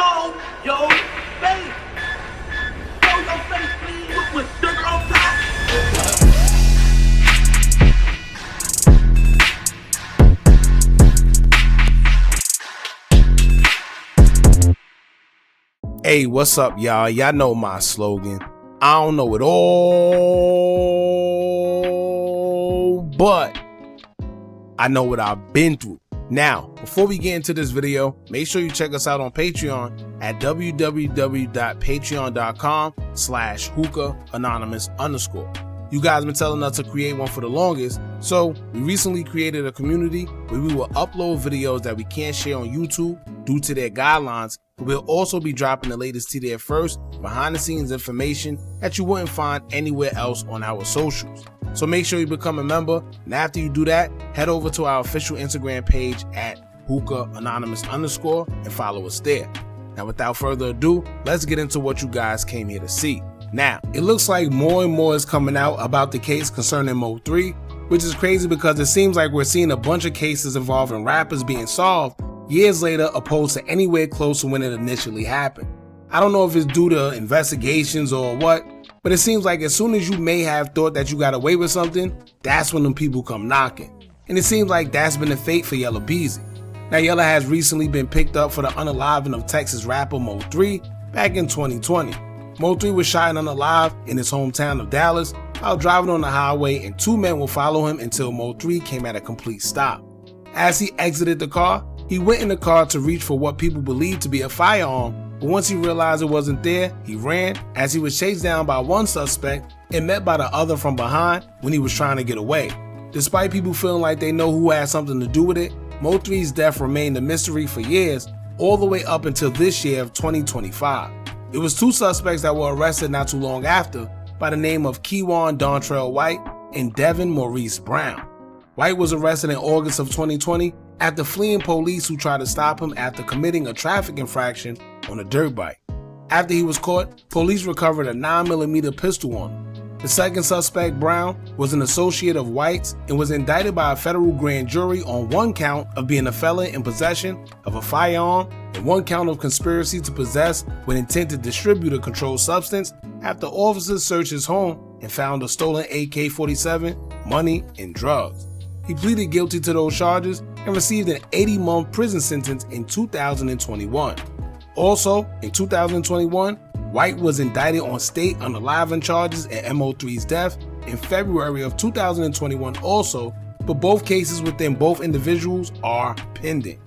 show your face. Show your face, please, with sugar on top. Hey, what's up, y'all? Y'all know my slogan. I don't know it all, but I know what I've been through. Now, before we get into this video, make sure you check us out on Patreon at www.patreon.com/Hookah Anonymous _. You guys been telling us to create one for the longest, so we recently created a community where we will upload videos that we can't share on YouTube due to their guidelines. We'll also be dropping the latest to there first, behind the scenes information that you wouldn't find anywhere else on our socials. So make sure you become a member, and after you do that, head over to our official Instagram page at Hookah Anonymous _ and follow us there. Now without further ado, let's get into what you guys came here to see. Now, it looks like more and more is coming out about the case concerning MO3, which is crazy because it seems like we're seeing a bunch of cases involving rappers being solved years later opposed to anywhere close to when it initially happened. I don't know if it's due to investigations or what, but it seems like as soon as you may have thought that you got away with something, that's when them people come knocking. And it seems like that's been the fate for Yella Beezy. Now, Yella has recently been picked up for the unaliving of Texas rapper MO3 back in 2020. MO3 was shot and unalive in his hometown of Dallas while driving on the highway, and two men will follow him until MO3 came at a complete stop. As he exited the car, he went in the car to reach for what people believed to be a firearm, but once he realized it wasn't there, he ran as he was chased down by one suspect and met by the other from behind when he was trying to get away. Despite people feeling like they know who had something to do with it, MO3's death remained a mystery for years, all the way up until this year of 2025. It was two suspects that were arrested not too long after by the name of Keywan Dontrell White and Devin Maurice Brown. White was arrested in August of 2020 after fleeing police who tried to stop him after committing a traffic infraction on a dirt bike. After he was caught, police recovered a 9mm pistol on him. The second suspect, Brown, was an associate of White's and was indicted by a federal grand jury on one count of being a felon in possession of a firearm and one count of conspiracy to possess with intent to distribute a controlled substance after officers searched his home and found a stolen AK-47, money, and drugs. He pleaded guilty to those charges and received an 80-month prison sentence in 2021. Also, in 2021, White was indicted on state unaliving charges in MO3's death in February of 2021 also, but both cases within both individuals are pending.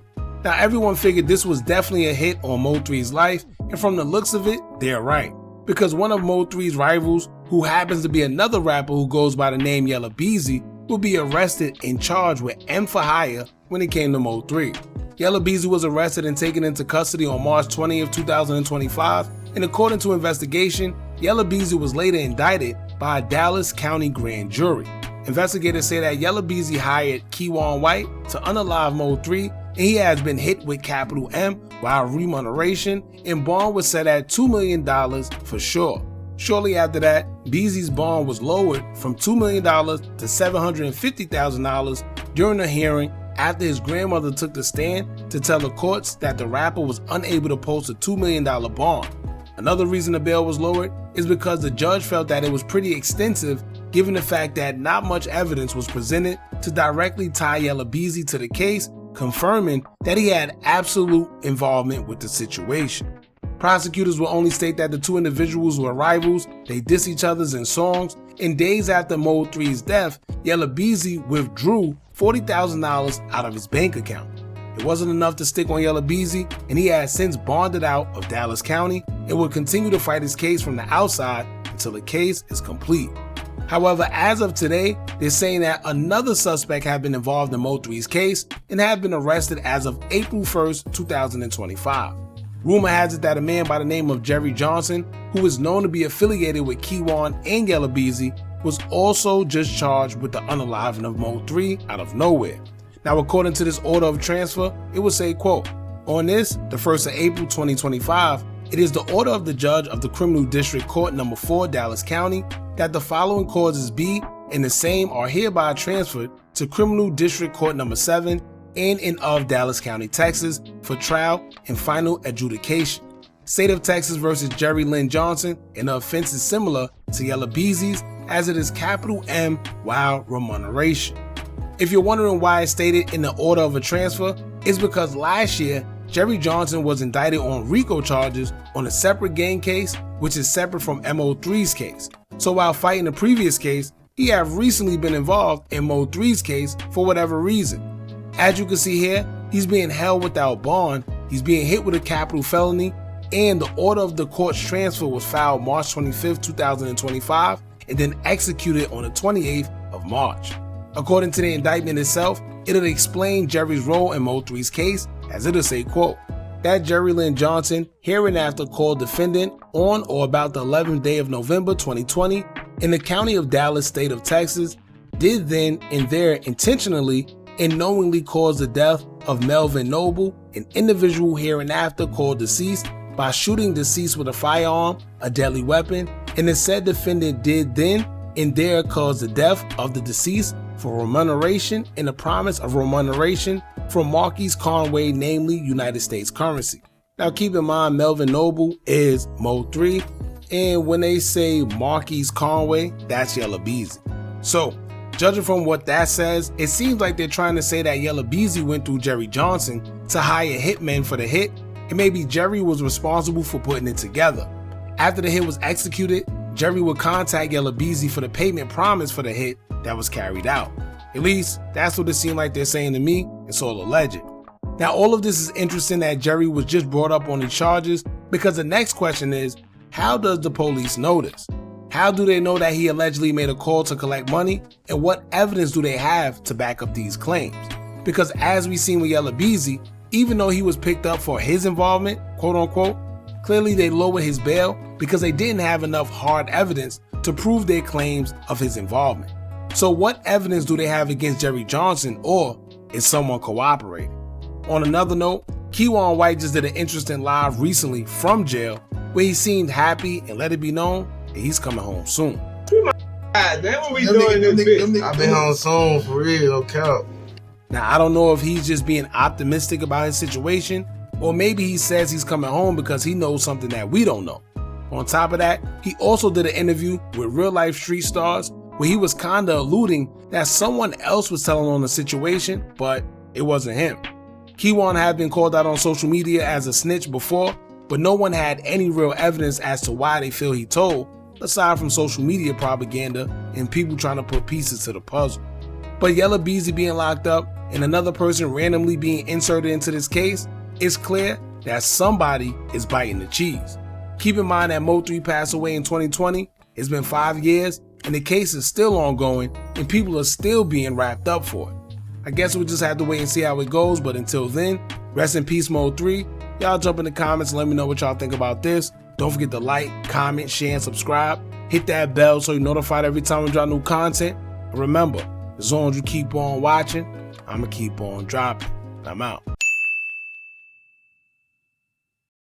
Now, everyone figured this was definitely a hit on MO3's life, and from the looks of it, they're right. Because one of MO3's rivals, who happens to be another rapper who goes by the name Yella Beezy, will be arrested and charged with M for hire when it came to MO3. Yella Beezy was arrested and taken into custody on March 20th, 2025, and according to investigation, Yella Beezy was later indicted by a Dallas County grand jury. Investigators say that Yella Beezy hired Keywan White to unalive MO3, and he has been hit with capital M while remuneration and bond was set at $2 million for sure. Shortly after that, Beezy's bond was lowered from $2 million to $750,000 during a hearing after his grandmother took the stand to tell the courts that the rapper was unable to post a $2 million bond. Another reason the bail was lowered is because the judge felt that it was pretty extensive given the fact that not much evidence was presented to directly tie Yella Beezy to the case, confirming that he had absolute involvement with the situation. Prosecutors will only state that the two individuals were rivals, they diss each other in songs, and days after MO3's death, Yella Beezy withdrew $40,000 out of his bank account. It wasn't enough to stick on Yella Beezy, and he has since bonded out of Dallas County and will continue to fight his case from the outside until the case is complete. However, as of today, they're saying that another suspect had been involved in MO3's case and had been arrested as of April 1st, 2025. Rumor has it that a man by the name of Jerry Johnson, who is known to be affiliated with Keywan and Yella Beezy, was also just charged with the unaliving of MO3 out of nowhere. Now, according to this order of transfer, it would say, quote, "On this, the 1st of April 2025, it is the order of the judge of the Criminal District Court No. 4, Dallas County, that the following causes be and the same are hereby transferred to Criminal District Court No. 7 in and of Dallas County, Texas, for trial and final adjudication." State of Texas versus Jerry Lynn Johnson, and the offense is similar to Yella Beezy's, as it is capital M while remuneration. If you're wondering why it's stated in the order of a transfer, it's because last year, Jerry Johnson was indicted on RICO charges on a separate gang case, which is separate from MO3's case. So while fighting the previous case, he have recently been involved in MO3's case for whatever reason. As you can see here, he's being held without bond, he's being hit with a capital felony, and the order of the court's transfer was filed March 25, 2025, and then executed on the 28th of March. According to the indictment itself, it'll explain Jerry's role in MO3's case, as it'll say, quote, that Jerry Lynn Johnson hereinafter called defendant on or about the 11th day of November 2020 in the county of Dallas, state of Texas, did then and there intentionally and knowingly cause the death of Melvin Noble, an individual hereinafter called deceased, by shooting deceased with a firearm, a deadly weapon, and the said defendant did then and there cause the death of the deceased for remuneration and the promise of remuneration from Marquise Conway, namely United States currency. Now keep in mind, Melvin Noble is MO3, and when they say Marquise Conway, that's Yella Beezy. So, judging from what that says, it seems like they're trying to say that Yella Beezy went through Jerry Johnson to hire hitmen for the hit, and maybe Jerry was responsible for putting it together. After the hit was executed, Jerry would contact Yella Beezy for the payment promised for the hit that was carried out. At least, that's what it seemed like they're saying to me. It's all alleged. Now, all of this is interesting that Jerry was just brought up on the charges, because the next question is, how does the police know this? How do they know that he allegedly made a call to collect money, and what evidence do they have to back up these claims? Because as we seen with Yella Beezy, even though he was picked up for his involvement, quote unquote, clearly they lowered his bail because they didn't have enough hard evidence to prove their claims of his involvement. So what evidence do they have against Jerry Johnson, or is someone cooperating? On another note, Keywan White just did an interesting live recently from jail where he seemed happy and let it be known that he's coming home soon. God damn, what we doing this bitch? I've been home soon, for real, no cap. Now, I don't know if he's just being optimistic about his situation, or maybe he says he's coming home because he knows something that we don't know. On top of that, he also did an interview with real life street stars where he was kinda alluding that someone else was telling on the situation, but it wasn't him. Keywan had been called out on social media as a snitch before, but no one had any real evidence as to why they feel he told, aside from social media propaganda and people trying to put pieces to the puzzle. But Yella Beezy being locked up and another person randomly being inserted into this case, it's clear that somebody is biting the cheese. Keep in mind that MO3 passed away in 2020. It's been 5 years and the case is still ongoing and people are still being wrapped up for it. I guess we'll just have to wait and see how it goes, but until then, rest in peace MO3. Y'all jump in the comments and let me know what y'all think about this. Don't forget to like, comment, share, and subscribe. Hit that bell so you're notified every time we drop new content. And remember, as long as you keep on watching, I'ma keep on dropping. I'm out.